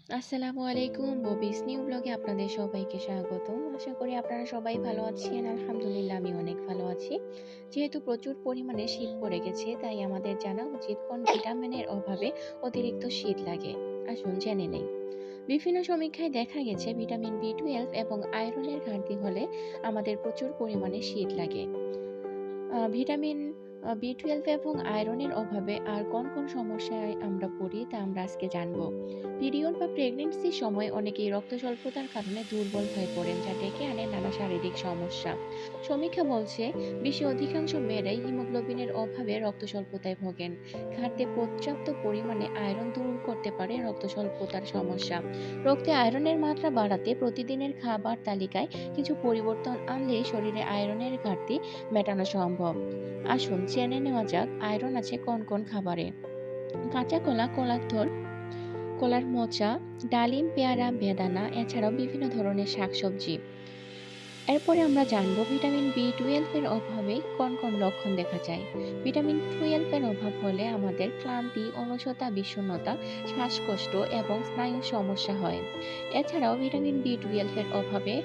আসসালামু আলাইকুম। ববিস নিউ ব্লগে আপনাদের সবাইকে স্বাগতম। আশা করি আপনারা সবাই ভালো আছেন। আলহামদুলিল্লাহ আমি অনেক ভালো আছি। যেহেতু প্রচুর পরিমাণে শীত পড়ে গেছে, তাই আমাদের জানা উচিত কোন ভিটামিনের অভাবে অতিরিক্ত শীত লাগে। আসুন জেনে নেই। বিভিন্ন সমীক্ষায় দেখা গেছে ভিটামিন B12 এবং আয়রনের ঘাটতি হলে আমাদের প্রচুর পরিমাণে শীত লাগে। ভিটামিন B12 এবং আয়রনের অভাবে আর কোন সমস্যায় আমরা পড়ি তা আমরা আজকে জানব। পিরিয়ড বা প্রেগন্যান্সির সময় অনেকেই রক্ত স্বল্পতার কারণে দুর্বল হয়ে পড়েন, যা ডেকে আনে নানা শারীরিক সমস্যা। সমীক্ষা বলছে বিশ্বের অধিকাংশ মেয়েরাই হিমোগ্লোবিনের অভাবে রক্ত স্বল্পতায় ভোগেন। খাদ্যে পর্যাপ্ত পরিমাণে আয়রন দূর করতে পারে রক্ত স্বল্পতার সমস্যা। রক্তে আয়রনের মাত্রা বাড়াতে প্রতিদিনের খাবার তালিকায় কিছু পরিবর্তন আনলেই শরীরে আয়রনের ঘাটতি মেটানো সম্ভব। আসুন জেনে নেওয়া যাক আয়রন আছে কোন খাবারে। কাঁচা কলা, কলার থোড়, কলার মোচা, ডালিম, পেয়ারা, বেদানা, এছাড়াও বিভিন্ন ধরনের শাকসবজি। এরপরে আমরা জানবো ভিটামিন B12 এর অভাবে কোন লক্ষণ দেখা যায়। ভিটামিন 12 এর অভাব হলে আমাদের ক্লান্তি, অলসতা, বিষণ্ণতা, শ্বাসকষ্ট এবং স্নায়ুর সমস্যা হয়। এছাড়াও ভিটামিন B12 এর অভাবে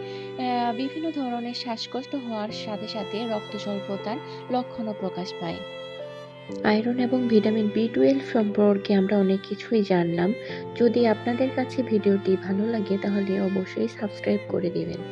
বিভিন্ন ধরনের শ্বাসকষ্ট হওয়ার সাথে সাথে রক্ত স্বল্পতার লক্ষণও প্রকাশ পায়। আয়রন এবং ভিটামিন B12 সম্পর্কে আমরা অনেক কিছুই জানলাম। যদি আপনাদের কাছে ভিডিওটি ভালো লাগে তাহলে অবশ্যই সাবস্ক্রাইব করে দিবেন।